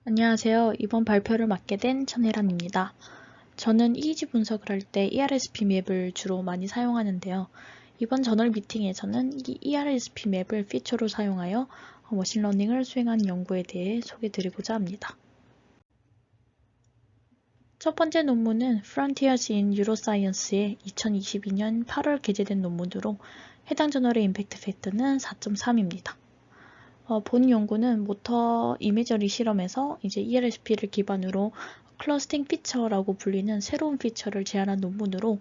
안녕하세요. 이번 발표를 맡게 된 천혜란입니다. 저는 이미지 분석을 할 때 ERSP 맵을 주로 많이 사용하는데요. 이번 저널 미팅에서는 이 ERSP 맵을 피처로 사용하여 머신러닝을 수행한 연구에 대해 소개드리고자 합니다. 첫 번째 논문은 Frontiers in Neuroscience의 2022년 8월 게재된 논문으로 해당 저널의 임팩트 팩터는 4.3입니다. 본 연구는 모터 이미저리 실험에서 이제 ERSP를 기반으로 클러스팅 피처라고 불리는 새로운 피처를 제안한 논문으로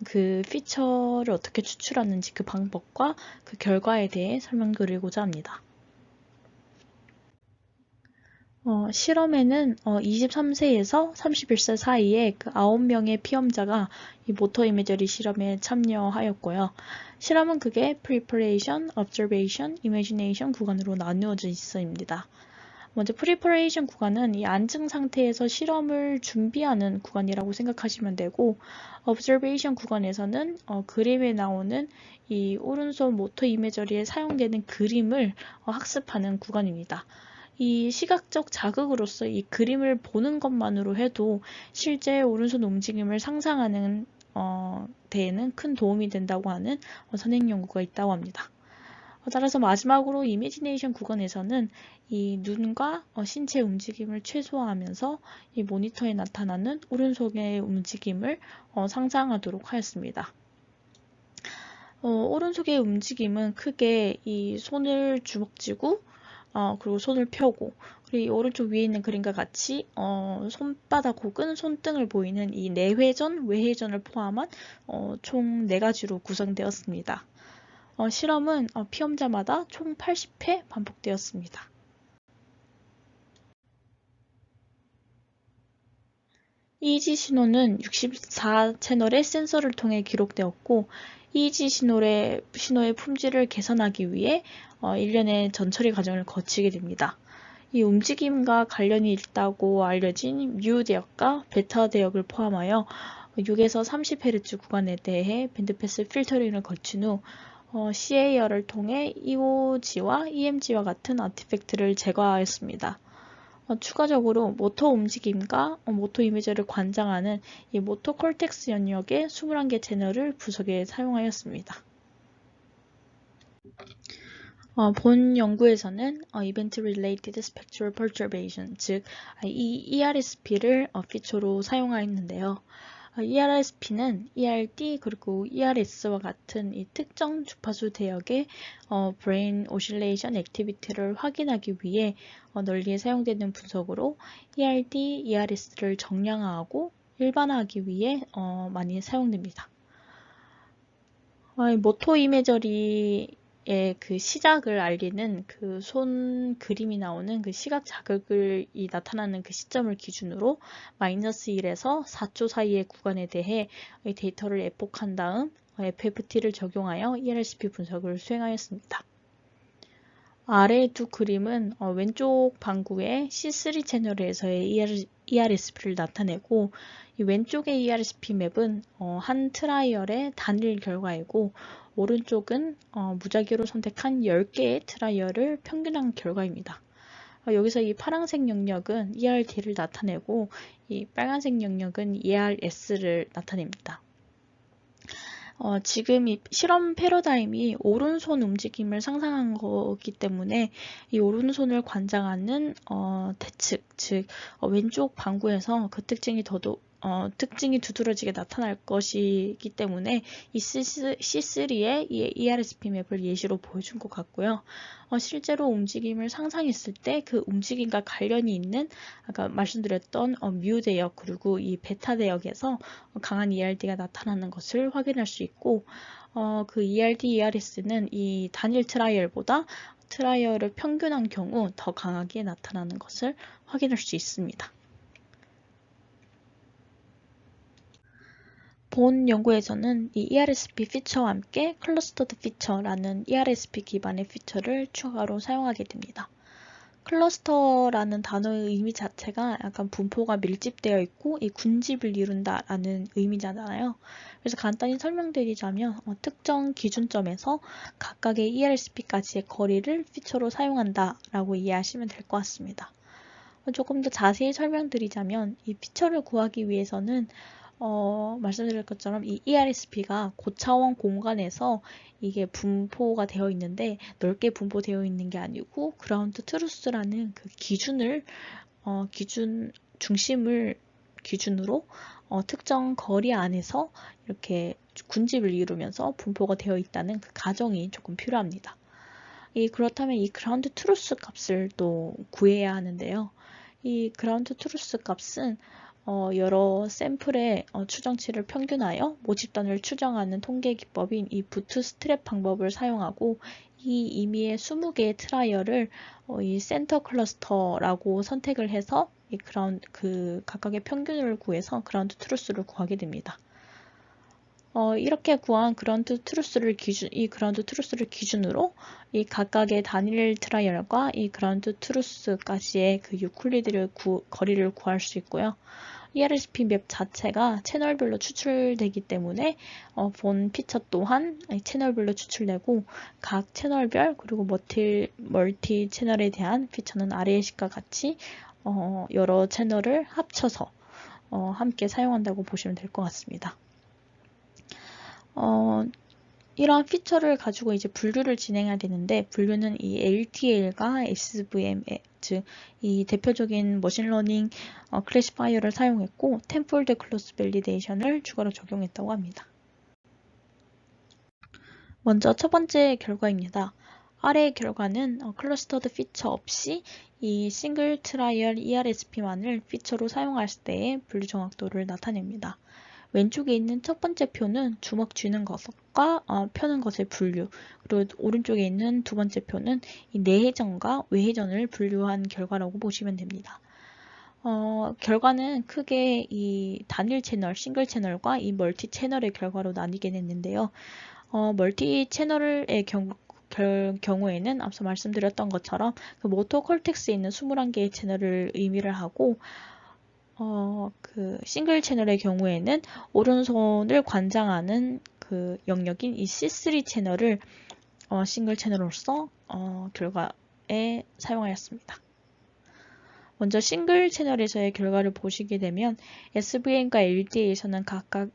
그 피처를 어떻게 추출하는지 그 방법과 그 결과에 대해 설명드리고자 합니다. 실험에는 23세에서 31세 사이에 그 9명의 피험자가 이 모터 이미저리 실험에 참여하였고요. 실험은 그게 Preparation, Observation, Imagination 구간으로 나누어져 있습니다. 먼저 Preparation 구간은 이 안증 상태에서 실험을 준비하는 구간이라고 생각하시면 되고, Observation 구간에서는 그림에 나오는 이 오른손 모터 이미저리에 사용되는 그림을 학습하는 구간입니다. 이 시각적 자극으로서 이 그림을 보는 것만으로 해도 실제 오른손 움직임을 상상하는 데에는 큰 도움이 된다고 하는 선행 연구가 있다고 합니다. 따라서 마지막으로 이미지네이션 구간에서는 이 눈과 신체 움직임을 최소화하면서 이 모니터에 나타나는 오른손의 움직임을 상상하도록 하였습니다. 오른손의 움직임은 크게 이 손을 주먹 쥐고 그리고 손을 펴고, 그리고 이 오른쪽 위에 있는 그림과 같이 손바닥 혹은 손등을 보이는 이 내회전, 외회전을 포함한 총 4가지로 구성되었습니다. 실험은 피험자마다 총 80회 반복되었습니다. EEG 신호는 64채널의 센서를 통해 기록되었고, EEG 신호의 품질을 개선하기 위해 일련의 전처리 과정을 거치게 됩니다. 이 움직임과 관련이 있다고 알려진 뮤 대역과 베타 대역을 포함하여 6에서 30Hz 구간에 대해 밴드패스 필터링을 거친 후 CAR을 통해 EOG와 EMG와 같은 아티팩트를 제거하였습니다. 추가적으로 모터 움직임과 모터 이미지를 관장하는 이 모터 콜텍스 영역의 21개 채널을 분석에 사용하였습니다. 본 연구에서는 Event Related Spectral Perturbation, 즉 ERSP를 피처로 사용하였는데요. ERSP는 ERD 그리고 ERS와 같은 이 특정 주파수 대역의 Brain Oscillation Activity를 확인하기 위해 널리 사용되는 분석으로 ERD, ERS를 정량화하고 일반화하기 위해 많이 사용됩니다. 모토 이미저리의 그 시작을 알리는 그 손 그림이 나오는 그 시각 자극이 나타나는 그 시점을 기준으로 -1에서 4초 사이의 구간에 대해 데이터를 에폭한 다음 FFT를 적용하여 ERSP 분석을 수행하였습니다. 아래 두 그림은 왼쪽 방구의 C3 채널에서의 ERSP를 나타내고, 이 왼쪽의 ERSP 맵은 한 트라이얼의 단일 결과이고, 오른쪽은 무작위로 선택한 10개의 트라이얼을 평균한 결과입니다. 여기서 이 파란색 영역은 ERD를 나타내고, 이 빨간색 영역은 ERS를 나타냅니다. 지금 이 실험 패러다임이 오른손 움직임을 상상한 거기 때문에 이 오른손을 관장하는 대측, 즉 왼쪽 방구에서 그 특징이 특징이 두드러지게 나타날 것이기 때문에 이 C3의 ERSP 맵을 예시로 보여준 것 같고요. 실제로 움직임을 상상했을 때 그 움직임과 관련이 있는 아까 말씀드렸던 뮤 대역 그리고 이 베타 대역에서 강한 ERD가 나타나는 것을 확인할 수 있고, 그 ERD, ERS는 이 단일 트라이얼보다 트라이얼을 평균한 경우 더 강하게 나타나는 것을 확인할 수 있습니다. 본 연구에서는 이 ERSP 피처와 함께 클러스터드 피처라는 ERSP 기반의 피처를 추가로 사용하게 됩니다. 클러스터라는 단어의 의미 자체가 약간 분포가 밀집되어 있고 이 군집을 이룬다라는 의미잖아요. 그래서 간단히 설명드리자면 특정 기준점에서 각각의 ERSP까지의 거리를 피처로 사용한다라고 이해하시면 될 것 같습니다. 조금 더 자세히 설명드리자면 이 피처를 구하기 위해서는 말씀드릴 것처럼 이 ERSP가 고차원 공간에서 이게 분포가 되어 있는데 넓게 분포되어 있는 게 아니고 그라운드 트루스라는 그 중심을 기준으로 특정 거리 안에서 이렇게 군집을 이루면서 분포가 되어 있다는 그 가정이 조금 필요합니다. 그렇다면 이 그라운드 트루스 값을 또 구해야 하는데요. 이 그라운드 트루스 값은 여러 샘플의 추정치를 평균하여 모집단을 추정하는 통계 기법인 이 부트스트랩 방법을 사용하고 이 임의의 20개의 트라이얼을 이 센터 클러스터라고 선택을 해서 각각의 평균을 구해서 그라운드 트루스를 구하게 됩니다. 이렇게 구한 그라운드 트루스를 기준으로 이 각각의 단일 트라이얼과 이 그라운드 트루스까지의 그 유클리드 거리를 구할 수 있고요. ERSP 맵 자체가 채널별로 추출되기 때문에 본 피처 또한 채널별로 추출되고 각 채널별 그리고 멀티 채널에 대한 피처는 아래의 식과 같이 여러 채널을 합쳐서 함께 사용한다고 보시면 될 것 같습니다. 이러한 피처를 가지고 이제 분류를 진행해야 되는데 분류는 이 LTL과 SVM, 즉 이 대표적인 머신러닝 클래시파이어를 사용했고 텐폴드 클로스 밸리데이션을 추가로 적용했다고 합니다. 먼저 첫 번째 결과입니다. 아래의 결과는 클러스터드 피처 없이 이 싱글 트라이얼 ERSP만을 피처로 사용할 때의 분류 정확도를 나타냅니다. 왼쪽에 있는 첫 번째 표는 주먹 쥐는 것과 펴는 것의 분류, 그리고 오른쪽에 있는 두 번째 표는 이 내회전과 외회전을 분류한 결과라고 보시면 됩니다. 결과는 크게 이 단일 채널, 싱글 채널과 이 멀티 채널의 결과로 나뉘게 됐는데요. 멀티 채널의 경우에는 앞서 말씀드렸던 것처럼 그 모토 콜텍스에 있는 21개의 채널을 의미를 하고 그 싱글 채널의 경우에는 오른손을 관장하는 그 영역인 이 C3 채널을 싱글 채널로서 결과에 사용하였습니다. 먼저 싱글 채널에서의 결과를 보시게 되면 SVM과 LDA에서는 각각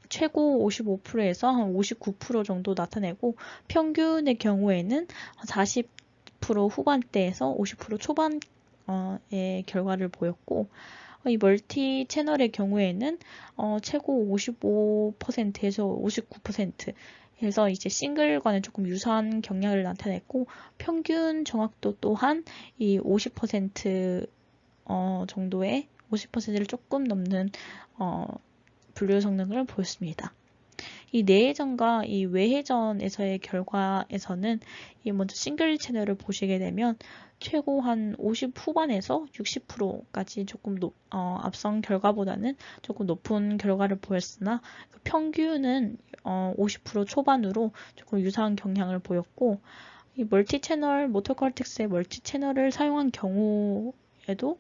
최고 55%에서 한 59% 정도 나타내고 평균의 경우에는 40% 후반대에서 50% 초반의 결과를 보였고 이 멀티 채널의 경우에는 최고 55%에서 59% 해서 이제 싱글과는 조금 유사한 경향을 나타냈고 평균 정확도 또한 이 50% 정도의 50%를 조금 넘는 분류 성능을 보였습니다. 이 내회전과 이 외회전에서의 결과에서는 이 먼저 싱글 채널을 보시게 되면 최고 한 50 후반에서 60%까지 조금 앞선 결과보다는 조금 높은 결과를 보였으나 그 평균은 50% 초반으로 조금 유사한 경향을 보였고 이 멀티 채널, 모터 콜텍스의 멀티 채널을 사용한 경우에도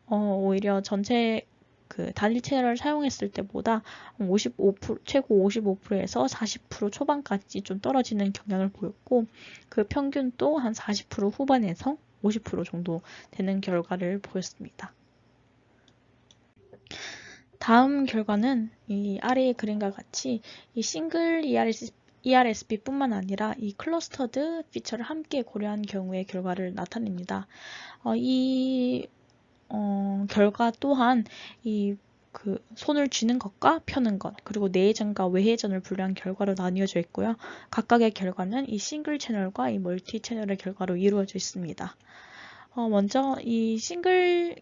오히려 전체 그 단일 채널을 사용했을 때보다 55%, 최고 55%에서 40% 초반까지 좀 떨어지는 경향을 보였고 그 평균도 한 40% 후반에서 50% 정도 되는 결과를 보였습니다. 다음 결과는 이 아래의 그림과 같이 이 싱글 ERSP뿐만 아니라 이 클러스터드 피처를 함께 고려한 경우의 결과를 나타냅니다. 이 결과 또한 그 손을 쥐는 것과 펴는 것, 그리고 내회전과 외회전을 분류한 결과로 나뉘어져 있고요. 각각의 결과는 이 싱글 채널과 이 멀티 채널의 결과로 이루어져 있습니다. 먼저 이 싱글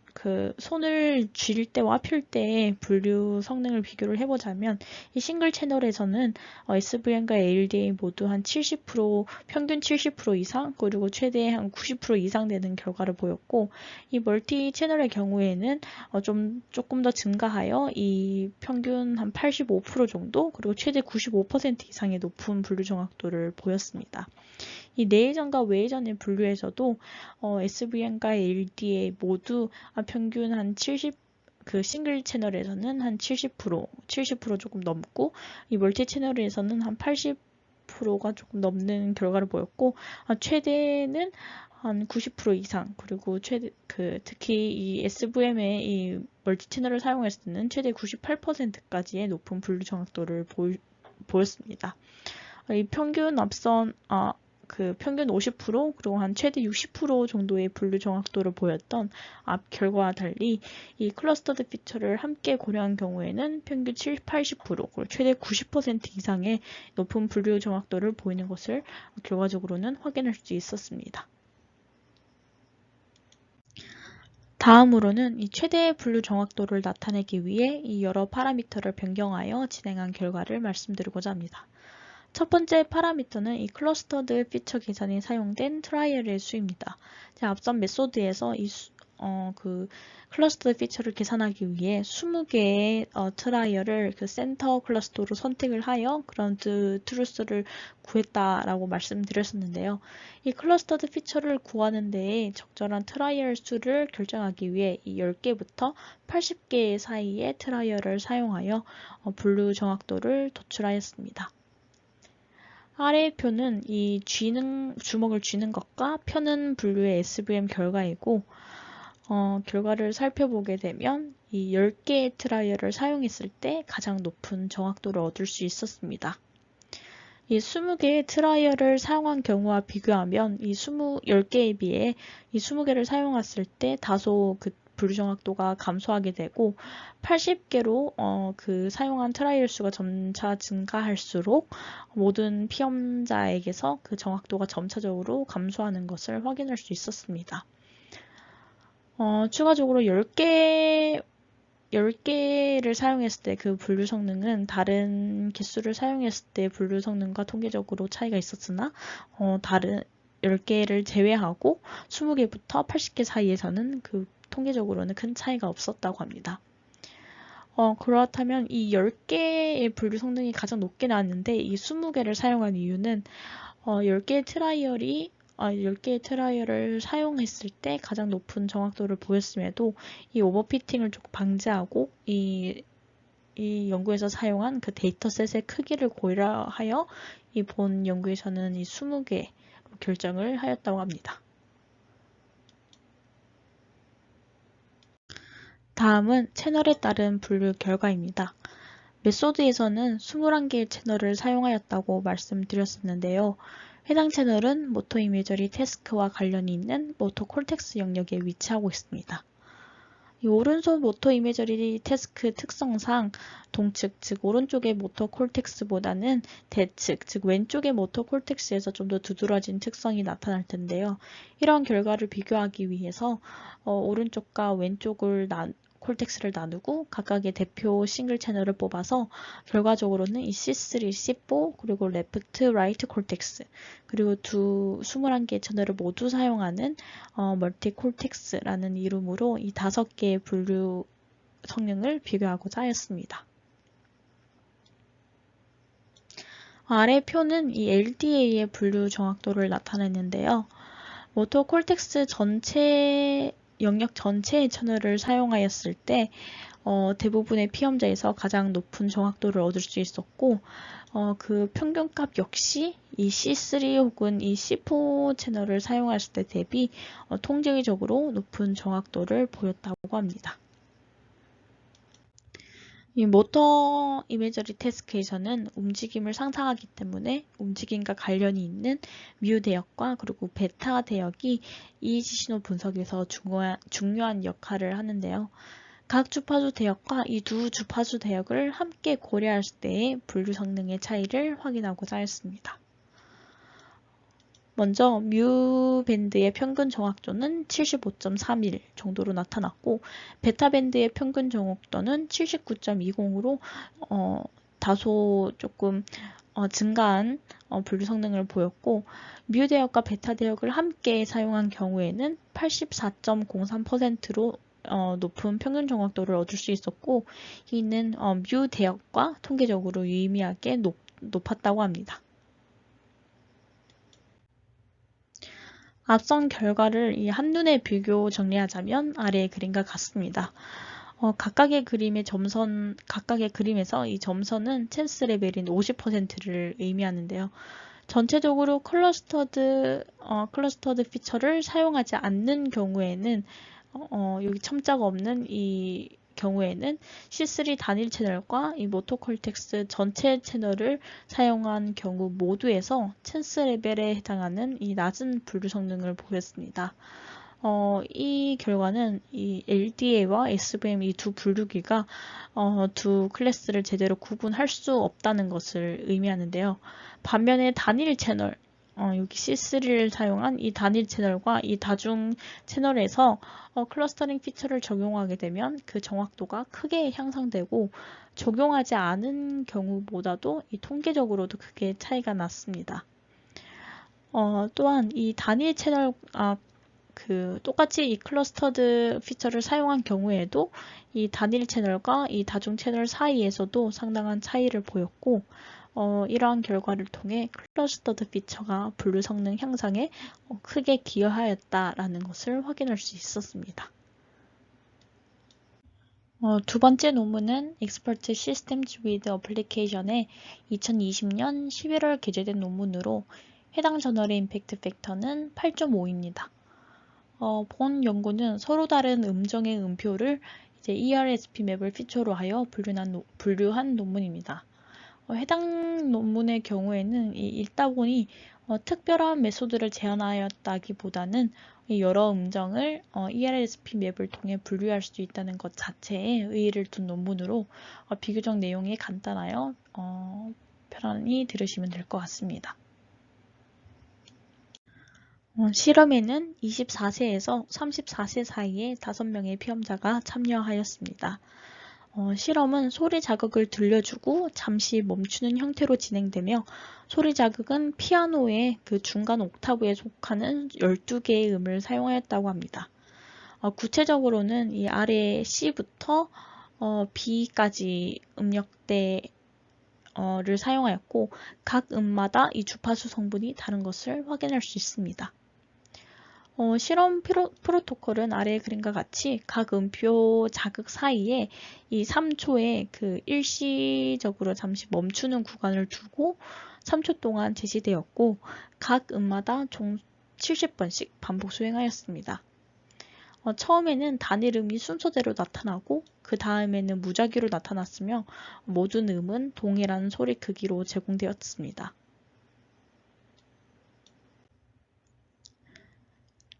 손을 쥘 때와 펼 때의 분류 성능을 비교를 해보자면 이 싱글 채널에서는 SVM과 ALDA 모두 한 70% 평균 70% 이상 그리고 최대 한 90% 이상 되는 결과를 보였고 이 멀티 채널의 경우에는 조금 더 증가하여 이 평균 한 85% 정도 그리고 최대 95% 이상의 높은 분류 정확도를 보였습니다. 이 내회전과 외회전의 분류에서도 SVM과 LDA 모두 평균 한 70, 그 싱글 채널에서는 한 70% 조금 넘고 이 멀티 채널에서는 한 90%가 조금 넘는 결과를 보였고, 최대는 한 90% 이상, 그리고 특히 이 SVM의 이 멀티 채널을 사용했을 때는 최대 98%까지의 높은 분류 정확도를 보였습니다. 이 평균 평균 50% 그리고 한 최대 60% 정도의 분류 정확도를 보였던 앞 결과와 달리 이 클러스터드 피처를 함께 고려한 경우에는 평균 80% 그리고 최대 90% 이상의 높은 분류 정확도를 보이는 것을 결과적으로는 확인할 수 있었습니다. 다음으로는 이 최대 분류 정확도를 나타내기 위해 이 여러 파라미터를 변경하여 진행한 결과를 말씀드리고자 합니다. 첫 번째 파라미터는 이 클러스터드 피처 계산에 사용된 트라이얼의 수입니다. 앞선 메소드에서 클러스터드 피처를 계산하기 위해 20개의 트라이얼을 센터 클러스터로 선택을 하여 그라운드 트루스를 구했다라고 말씀드렸었는데요. 이 클러스터드 피처를 구하는 데에 적절한 트라이얼 수를 결정하기 위해 이 10개부터 80개 사이의 트라이얼을 사용하여 분류 정확도를 도출하였습니다. 아래의 표는 이 주먹을 쥐는 것과 펴는 분류의 SVM 결과이고, 결과를 살펴보게 되면 이 10개의 트라이얼을 사용했을 때 가장 높은 정확도를 얻을 수 있었습니다. 이 20개의 트라이얼을 사용한 경우와 비교하면 이 10개에 비해 이 20개를 사용했을 때 다소 분류 정확도가 감소하게 되고 80개로 사용한 트라이얼 수가 점차 증가할수록 모든 피험자에게서 그 정확도가 점차적으로 감소하는 것을 확인할 수 있었습니다. 추가적으로 10개를 사용했을 때 그 분류 성능은 다른 개수를 사용했을 때 분류 성능과 통계적으로 차이가 있었으나 다른 10개를 제외하고 20개부터 80개 사이에서는 통계적으로는 큰 차이가 없었다고 합니다. 그렇다면 이 10개의 분류 성능이 가장 높게 나왔는데 이 20개를 사용한 이유는 10개의 트라이얼을 사용했을 때 가장 높은 정확도를 보였음에도 이 오버피팅을 조금 방지하고 이 연구에서 사용한 그 데이터셋의 크기를 고려하여 이 본 연구에서는 이 20개로 결정을 하였다고 합니다. 다음은 채널에 따른 분류 결과입니다. 메소드에서는 21개의 채널을 사용하였다고 말씀드렸었는데요. 해당 채널은 모터 이미저리 태스크와 관련이 있는 모터 콜텍스 영역에 위치하고 있습니다. 이 오른손 모터 이미저리 태스크 특성상 동측, 즉 오른쪽의 모터 콜텍스보다는 대측, 즉 왼쪽의 모터 콜텍스에서 좀 더 두드러진 특성이 나타날 텐데요. 이런 결과를 비교하기 위해서 오른쪽과 왼쪽을 콜텍스를 나누고 각각의 대표 싱글 채널을 뽑아서 결과적으로는 이 C3, C4, 그리고 레프트, 라이트 콜텍스, 그리고 21개의 채널을 모두 사용하는 멀티 콜텍스라는 이름으로 이 5개의 분류 성능을 비교하고자 하였습니다. 아래 표는 이 LDA의 분류 정확도를 나타냈는데요. 모터 콜텍스 영역 전체의 채널을 사용하였을 때 대부분의 피험자에서 가장 높은 정확도를 얻을 수 있었고 그 평균값 역시 이 C3 혹은 이 C4 채널을 사용했을 때 대비 통계적으로 높은 정확도를 보였다고 합니다. 이 모터 이미저리 태스크에서는 움직임을 상상하기 때문에 움직임과 관련이 있는 뮤 대역과 그리고 베타 대역이 EEG 신호 분석에서 중요한 역할을 하는데요. 각 주파수 대역과 이 두 주파수 대역을 함께 고려했을 때의 분류 성능의 차이를 확인하고자 했습니다. 먼저 뮤 밴드의 평균 정확도는 75.31 정도로 나타났고 베타 밴드의 평균 정확도는 79.20으로 다소 조금 증가한 분류 성능을 보였고 뮤 대역과 베타 대역을 함께 사용한 경우에는 84.03%로 높은 평균 정확도를 얻을 수 있었고 이는 뮤 대역과 통계적으로 유의미하게 높았다고 합니다. 앞선 결과를 한눈에 비교 정리하자면 아래의 그림과 같습니다. 각각의 그림에서 이 점선은 찬스 레벨인 50%를 의미하는데요. 전체적으로 클러스터드 피처를 사용하지 않는 경우에는 여기 첨자가 없는 이 경우에는 C3 단일 채널과 이 모토콜텍스 전체 채널을 사용한 경우 모두에서 찬스 레벨에 해당하는 이 낮은 분류 성능을 보였습니다. 이 결과는 이 LDA와 SVM 이 두 분류기가 두 클래스를 제대로 구분할 수 없다는 것을 의미하는데요. 반면에 단일 채널, 여기 C3를 사용한 이 단일 채널과 이 다중 채널에서 클러스터링 피처를 적용하게 되면 그 정확도가 크게 향상되고 적용하지 않은 경우보다도 이 통계적으로도 크게 차이가 났습니다. 또한 이 단일 채널, 똑같이 이 클러스터드 피처를 사용한 경우에도 이 단일 채널과 이 다중 채널 사이에서도 상당한 차이를 보였고, 이러한 결과를 통해 클러스터드 피처가 분류 성능 향상에 크게 기여하였다라는 것을 확인할 수 있었습니다. 두 번째 논문은 Expert Systems with Application의 2020년 11월 게재된 논문으로 해당 저널의 임팩트 팩터는 8.5입니다. 본 연구는 서로 다른 음정의 음표를 이제 ERSP 맵을 피처로 하여 분류한 논문입니다. 해당 논문의 경우에는 읽다 보니 특별한 메소드를 제안하였다기보다는 여러 음정을 ERSP 맵을 통해 분류할 수 있다는 것 자체에 의의를 둔 논문으로 비교적 내용이 간단하여 편안히 들으시면 될 것 같습니다. 실험에는 24세에서 34세 사이의 5명의 피험자가 참여하였습니다. 실험은 소리 자극을 들려주고 잠시 멈추는 형태로 진행되며 소리 자극은 피아노의 그 중간 옥타브에 속하는 12개의 음을 사용하였다고 합니다. 구체적으로는 이 아래 C부터 B까지 음역대를 사용하였고 각 음마다 이 주파수 성분이 다른 것을 확인할 수 있습니다. 실험 프로토콜은 아래의 그림과 같이 각 음표 자극 사이에 이 3초에 그 일시적으로 잠시 멈추는 구간을 두고 3초 동안 제시되었고 각 음마다 총 70번씩 반복 수행하였습니다. 처음에는 단일 음이 순서대로 나타나고 그 다음에는 무작위로 나타났으며 모든 음은 동일한 소리 크기로 제공되었습니다.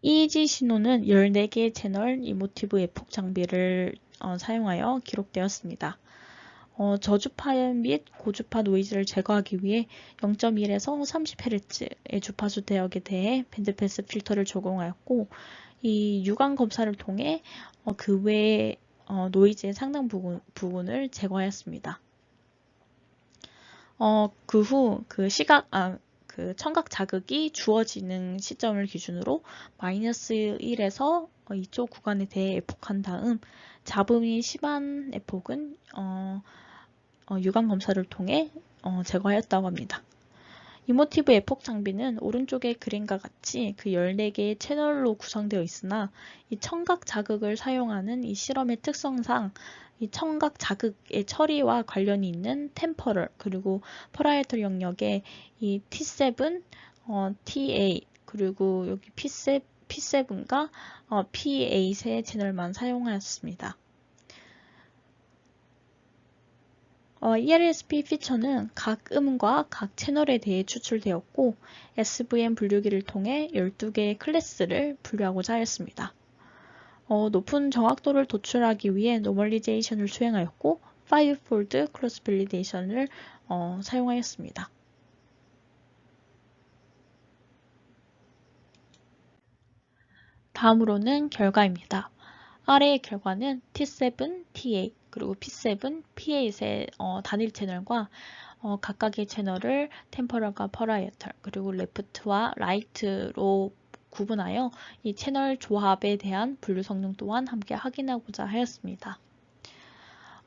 EEG 신호는 14개의 채널 이모티브 에폭 장비를 사용하여 기록되었습니다. 저주파 및 고주파 노이즈를 제거하기 위해 0.1에서 30Hz의 주파수 대역에 대해 밴드패스 필터를 적용하였고 이 유관 검사를 통해 그 외의 노이즈의 상당 부분을 제거하였습니다. 그 후 그 청각 자극이 주어지는 시점을 기준으로 -1에서 2초 구간에 대해 에폭한 다음 잡음이 심한 에폭은 유관 검사를 통해 제거하였다고 합니다. 이모티브 에폭 장비는 오른쪽의 그림과 같이 그 14개의 채널로 구성되어 있으나 이 청각 자극을 사용하는 이 실험의 특성상 이 청각 자극의 처리와 관련이 있는 템퍼럴 그리고 퍼라이터 영역에 이 T7, T8 그리고 여기 P7과 P8의 채널만 사용하였습니다. ERSP 피처는 각 음과 각 채널에 대해 추출되었고 SVM 분류기를 통해 12개의 클래스를 분류하고자 하였습니다. 높은 정확도를 도출하기 위해 노멀리제이션을 수행하였고 5-fold 크로스 밸리데이션을 사용하였습니다. 다음으로는 결과입니다. 아래의 결과는 T7, T8 그리고 P7, P8의 단일 채널과 각각의 채널을 템퍼럴과 퍼라이어털 그리고 레프트와 라이트로 구분하여 이 채널 조합에 대한 분류 성능 또한 함께 확인하고자 하였습니다.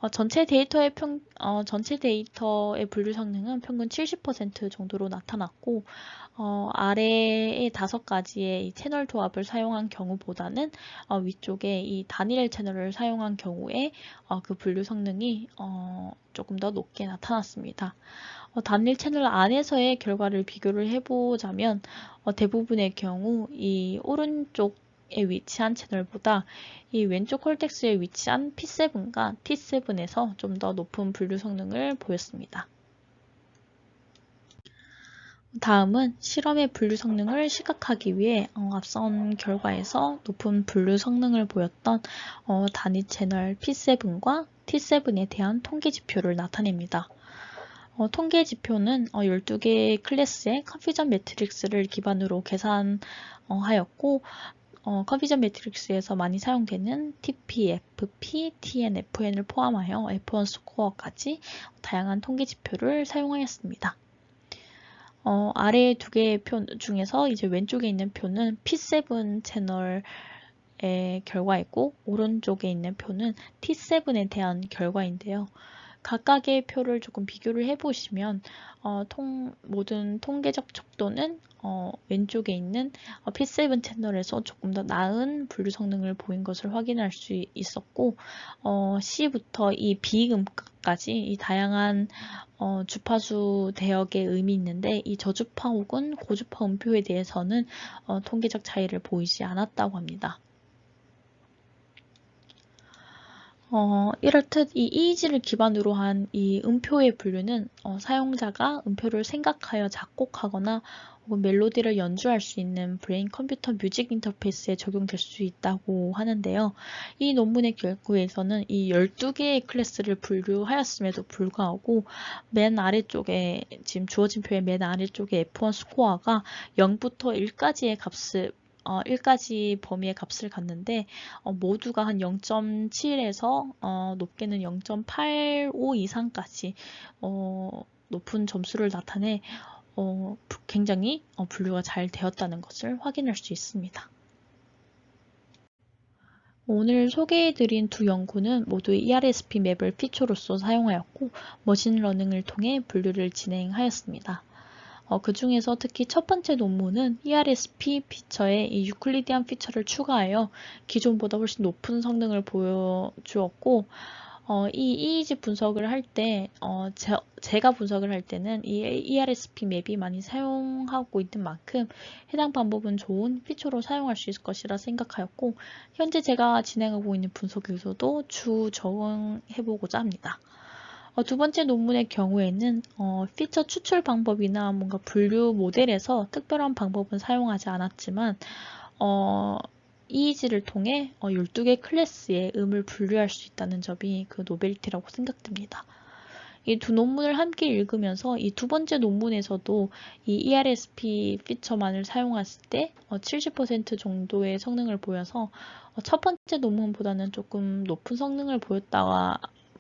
전체 데이터의 분류 성능은 평균 70% 정도로 나타났고, 아래의 5가지의 이 채널 조합을 사용한 경우보다는 위쪽에 이 단일 채널을 사용한 경우에 그 분류 성능이 조금 더 높게 나타났습니다. 단일 채널 안에서의 결과를 비교를 해보자면 대부분의 경우 이 오른쪽에 위치한 채널보다 이 왼쪽 콜텍스에 위치한 P7과 T7에서 좀 더 높은 분류 성능을 보였습니다. 다음은 실험의 분류 성능을 시각하기 위해 앞선 결과에서 높은 분류 성능을 보였던 단위 채널 P7과 T7에 대한 통계 지표를 나타냅니다. 통계 지표는 12개의 클래스의 컨퓨전 매트릭스를 기반으로 계산하였고 컨퓨전 매트릭스에서 많이 사용되는 TP, FP, TN, FN을 포함하여 F1 스코어까지 다양한 통계 지표를 사용하였습니다. 아래 2개의 표 중에서 이제 왼쪽에 있는 표는 P7 채널의 결과이고 오른쪽에 있는 표는 T7에 대한 결과인데요. 각각의 표를 조금 비교를 해보시면 모든 통계적 척도는 왼쪽에 있는 P7 채널에서 조금 더 나은 분류 성능을 보인 것을 확인할 수 있었고 C부터 이 비음까지 이 다양한 주파수 대역의 의미 있는데 이 저주파 혹은 고주파 음표에 대해서는 통계적 차이를 보이지 않았다고 합니다. 이렇듯 이 EEG를 기반으로 한 이 음표의 분류는 사용자가 음표를 생각하여 작곡하거나 혹은 멜로디를 연주할 수 있는 브레인 컴퓨터 뮤직 인터페이스에 적용될 수 있다고 하는데요. 이 논문의 결과에서는 이 12개의 클래스를 분류하였음에도 불구하고 맨 아래쪽에 지금 주어진 표의 맨 아래쪽에 F1 스코어가 0부터 1까지의 값을 1까지 범위의 값을 갖는데 모두가 한 0.7에서 높게는 0.85 이상까지 높은 점수를 나타내 굉장히 분류가 잘 되었다는 것을 확인할 수 있습니다. 오늘 소개해드린 두 연구는 모두 ERSP 맵을 피처로서 사용하였고 머신러닝을 통해 분류를 진행하였습니다. 그 중에서 특히 첫 번째 논문은 ERSP 피처에 이 유클리디안 피처를 추가하여 기존보다 훨씬 높은 성능을 보여주었고 이 EEG 분석을 할 때 제가 분석을 할 때는 이 ERSP 맵이 많이 사용하고 있는 만큼 해당 방법은 좋은 피처로 사용할 수 있을 것이라 생각하였고 현재 제가 진행하고 있는 분석에서도 적용해보고자 합니다. 두 번째 논문의 경우에는 피처 추출 방법이나 뭔가 분류 모델에서 특별한 방법은 사용하지 않았지만 EEG를 통해 12개 클래스의 음을 분류할 수 있다는 점이 그 노벨티라고 생각됩니다. 이 두 논문을 함께 읽으면서 이 두 번째 논문에서도 이 ERSP 피처만을 사용했을 때 70% 정도의 성능을 보여서 첫 번째 논문보다는 조금 높은 성능을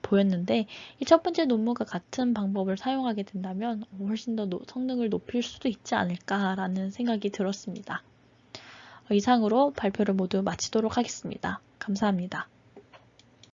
보였는데 이 첫 번째 논문과 같은 방법을 사용하게 된다면 훨씬 더 성능을 높일 수도 있지 않을까라는 생각이 들었습니다. 이상으로 발표를 모두 마치도록 하겠습니다. 감사합니다.